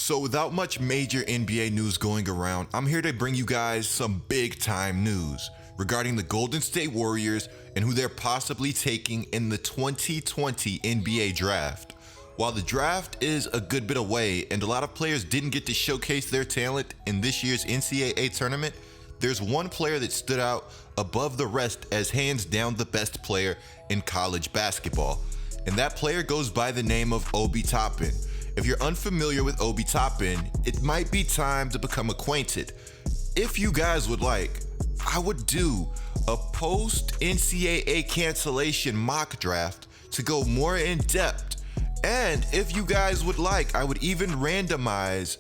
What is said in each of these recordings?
So without much major NBA news going around, I'm here to bring you guys some big time news regarding the Golden State Warriors and who they're possibly taking in the 2020 NBA draft. While the draft is a good bit away and a lot of players didn't get to showcase their talent in this year's NCAA tournament, there's one player that stood out above the rest as hands down the best player in college basketball. And that player goes by the name of Obi Toppin. If you're unfamiliar with Obi Toppin, it might be time to become acquainted. If you guys would like, I would do a post-NCAA cancellation mock draft to go more in depth. And if you guys would like, I would even randomize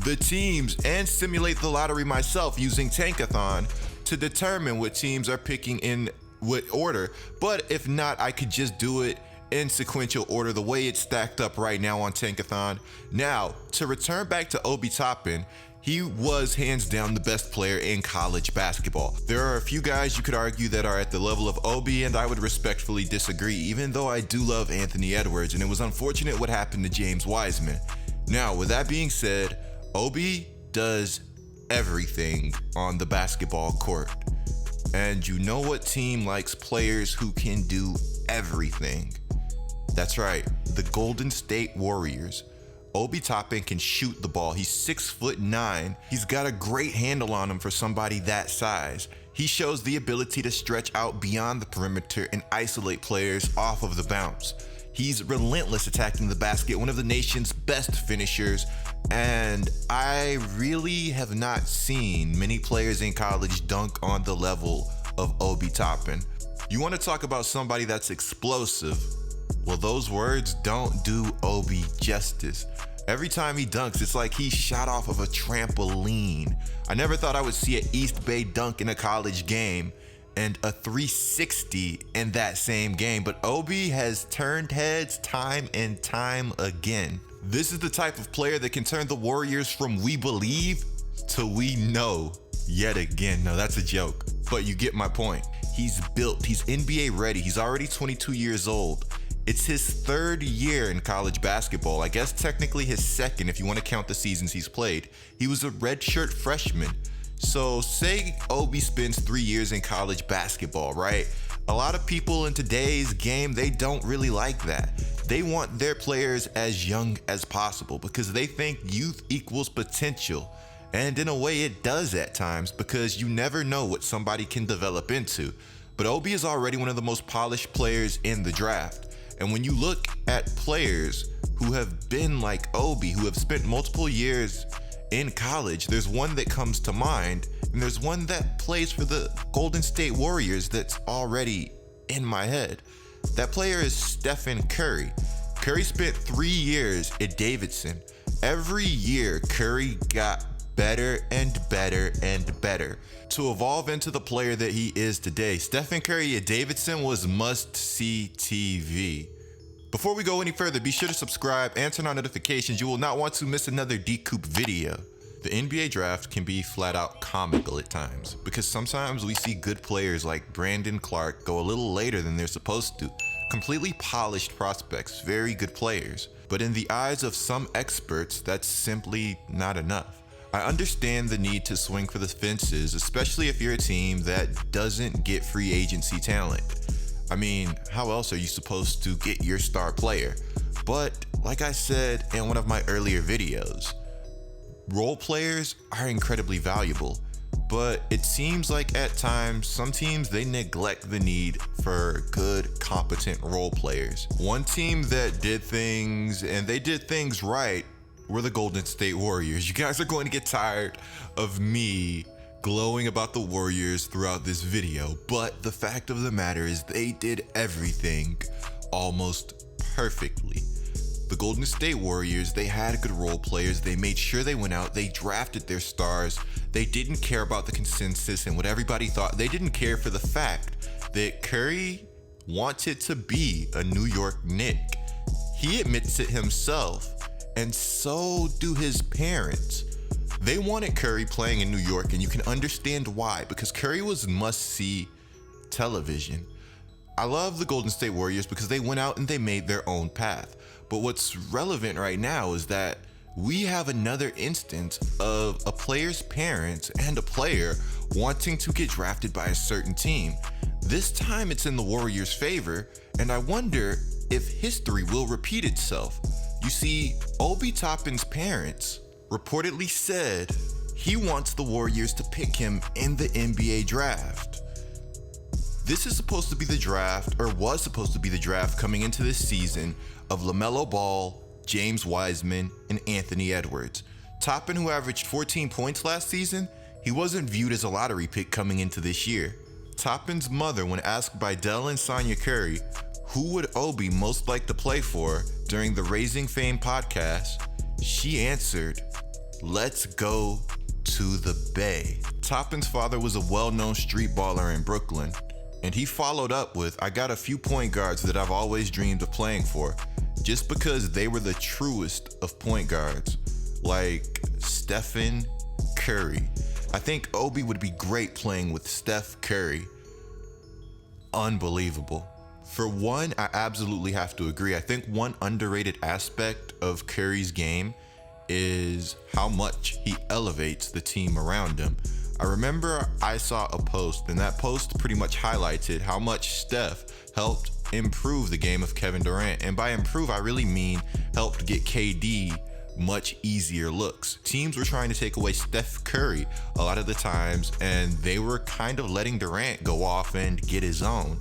the teams and simulate the lottery myself using Tankathon to determine what teams are picking in what order. But if not, I could just do it in sequential order the way it's stacked up right now on Tankathon. Now, to return back to Obi Toppin, he was hands down the best player in college basketball. There are a few guys you could argue that are at the level of Obi, and I would respectfully disagree, even though I do love Anthony Edwards, and it was unfortunate what happened to James Wiseman. Now, with that being said, Obi does everything on the basketball court. And you know what team likes players who can do everything? That's right, the Golden State Warriors. Obi Toppin can shoot the ball. He's 6'9". He's got a great handle on him for somebody that size. He shows the ability to stretch out beyond the perimeter and isolate players off of the bounce. He's relentless attacking the basket, one of the nation's best finishers, and I really have not seen many players in college dunk on the level of Obi Toppin. You want to talk about somebody that's explosive? Well, those words don't do Obi justice. Every time he dunks, it's like he shot off of a trampoline. I never thought I would see an East Bay dunk in a college game and a 360 in that same game, but Obi has turned heads time and time again. This is the type of player that can turn the Warriors from we believe to we know yet again. No, that's a joke, but you get my point. He's built, he's NBA ready, he's already 22 years old. It's his third year in college basketball. I guess technically his second if you want to count the seasons he's played. He was a redshirt freshman. So say Obi spends 3 years in college basketball, right? A lot of people in today's game, they don't really like that. They want their players as young as possible because they think youth equals potential. And in a way it does at times because you never know what somebody can develop into. But Obi is already one of the most polished players in the draft. And when you look at players who have been like Obi, who have spent multiple years in college, there's one that comes to mind, and there's one that plays for the Golden State Warriors that's already in my head. That player is Steph Curry. Curry spent 3 years at Davidson. Every year, Curry got better and better and better to evolve into the player that he is today. Stephen Curry at Davidson was must-see TV. Before we go any further, be sure to subscribe and turn on notifications. You will not want to miss another GETLIKECOOP video. The NBA draft can be flat out comical at times because sometimes we see good players like Brandon Clark go a little later than they're supposed to. Completely polished prospects, very good players. But in the eyes of some experts, that's simply not enough. I understand the need to swing for the fences, especially if you're a team that doesn't get free agency talent. I mean, how else are you supposed to get your star player? But like I said in one of my earlier videos, role players are incredibly valuable, but it seems like at times some teams, they neglect the need for good, competent role players. One team that did things, and they did things right, were the Golden State Warriors. You guys are going to get tired of me glowing about the Warriors throughout this video, but the fact of the matter is they did everything almost perfectly. The Golden State Warriors, they had good role players. They made sure they went out, they drafted their stars. They didn't care about the consensus and what everybody thought. They didn't care for the fact that Curry wanted to be a New York Knick. He admits it himself. And so do his parents. They wanted Curry playing in New York, and you can understand why, because Curry was must-see television. I love the Golden State Warriors because they went out and they made their own path. But what's relevant right now is that we have another instance of a player's parents and a player wanting to get drafted by a certain team. This time it's in the Warriors' favor, and I wonder if history will repeat itself. You see, Obi Toppin's parents reportedly said he wants the Warriors to pick him in the NBA draft. This is supposed to be the draft, or was supposed to be the draft coming into this season of LaMelo Ball, James Wiseman, and Anthony Edwards. Toppin, who averaged 14 points last season, he wasn't viewed as a lottery pick coming into this year. Toppin's mother, when asked by Dell and Sonya Curry who would Obi most like to play for during the Raising Fame podcast, she answered, "Let's go to the Bay." Toppin's father was a well-known street baller in Brooklyn, and he followed up with, "I got a few point guards that I've always dreamed of playing for," just because they were the truest of point guards, like Stephen Curry. I think Obi would be great playing with Steph Curry. Unbelievable. For one, I absolutely have to agree. I think one underrated aspect of Curry's game is how much he elevates the team around him. I remember I saw a post, and that post pretty much highlighted how much Steph helped improve the game of Kevin Durant. And by improve, I really mean helped get KD much easier looks. Teams were trying to take away Steph Curry a lot of the times, and they were kind of letting Durant go off and get his own.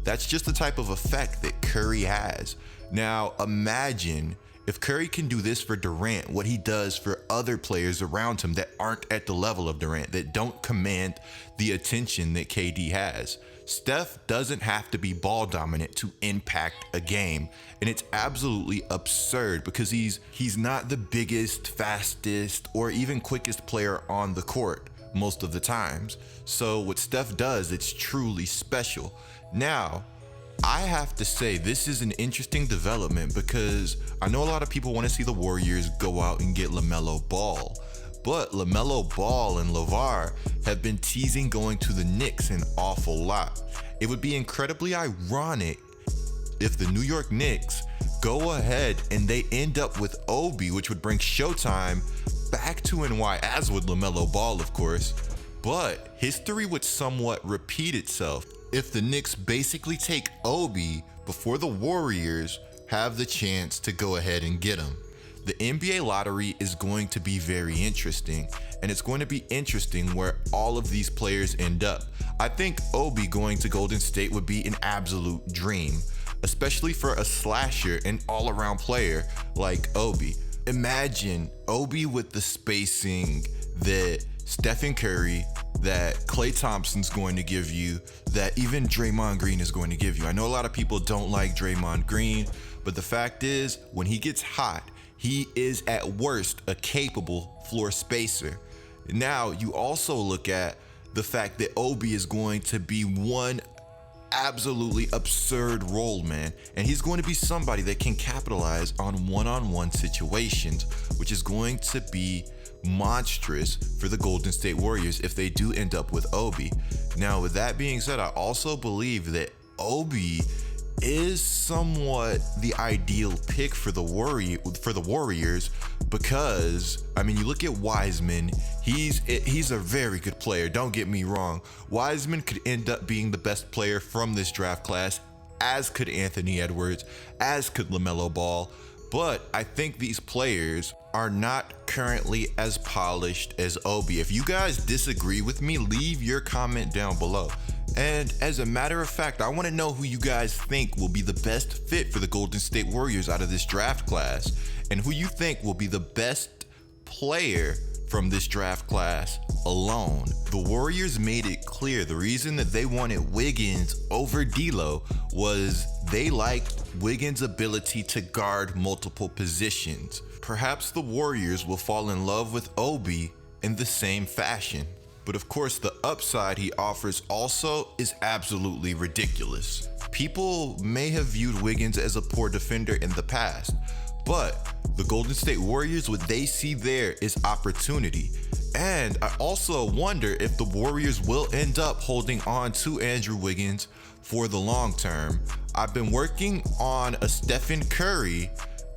That's just the type of effect that Curry has. Now, imagine if Curry can do this for Durant, what he does for other players around him that aren't at the level of Durant, that don't command the attention that KD has. Steph doesn't have to be ball dominant to impact a game, and it's absolutely absurd because he's not the biggest, fastest, or even quickest player on the court most of the times. So what Steph does, it's truly special. Now, I have to say this is an interesting development because I know a lot of people want to see the Warriors go out and get LaMelo Ball. But LaMelo Ball and LeVar have been teasing going to the Knicks an awful lot. It would be incredibly ironic if the New York Knicks go ahead and they end up with Obi, which would bring Showtime back to NY, as would LaMelo Ball, of course. But history would somewhat repeat itself if the Knicks basically take Obi before the Warriors have the chance to go ahead and get him. The NBA lottery is going to be very interesting, and it's going to be interesting where all of these players end up. I think Obi going to Golden State would be an absolute dream, especially for a slasher and all-around player like Obi. Imagine Obi with the spacing that Stephen Curry, that Klay Thompson's going to give you, that even Draymond Green is going to give you. I know a lot of people don't like Draymond Green, but the fact is, when he gets hot, he is at worst a capable floor spacer. Now, you also look at the fact that Obi is going to be one absolutely absurd role man, and he's going to be somebody that can capitalize on one-on-one situations, which is going to be monstrous for the Golden State Warriors if they do end up with Obi. Now, with that being said, I also believe that Obi is somewhat the ideal pick for the Warriors because, I mean, you look at Wiseman, he's a very good player, don't get me wrong. Wiseman could end up being the best player from this draft class, as could Anthony Edwards, as could LaMelo Ball, but I think these players are not currently as polished as Obi. If you guys disagree with me, leave your comment down below. And as a matter of fact, I want to know who you guys think will be the best fit for the Golden State Warriors out of this draft class, and who you think will be the best player from this draft class alone. The Warriors made it clear the reason that they wanted Wiggins over D'Lo was they liked Wiggins' ability to guard multiple positions. Perhaps the Warriors will fall in love with Obi in the same fashion. But of course, the upside he offers also is absolutely ridiculous. People may have viewed Wiggins as a poor defender in the past, but the Golden State Warriors, what they see there is opportunity. And I also wonder if the Warriors will end up holding on to Andrew Wiggins for the long term. I've been working on a Stephen Curry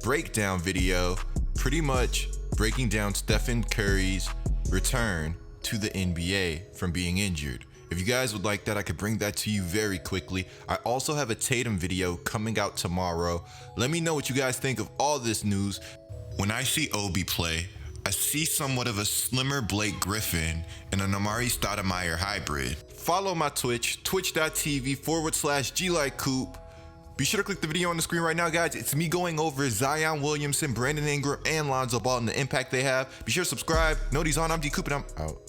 breakdown video pretty much breaking down Stephen Curry's return to the NBA from being injured. If you guys would like that, I could bring that to you very quickly. I also have a Tatum video coming out tomorrow. Let me know what you guys think of all this news. When I see Obi play, I see somewhat of a slimmer Blake Griffin and an Amari Stoudemire hybrid. Follow my Twitch, twitch.tv/GETLIKECOOP. Be sure to click the video on the screen right now, guys. It's me going over Zion Williamson, Brandon Ingram, and Lonzo Ball and the impact they have. Be sure to subscribe. Know these on. I'm GETLIKECOOP and I'm out.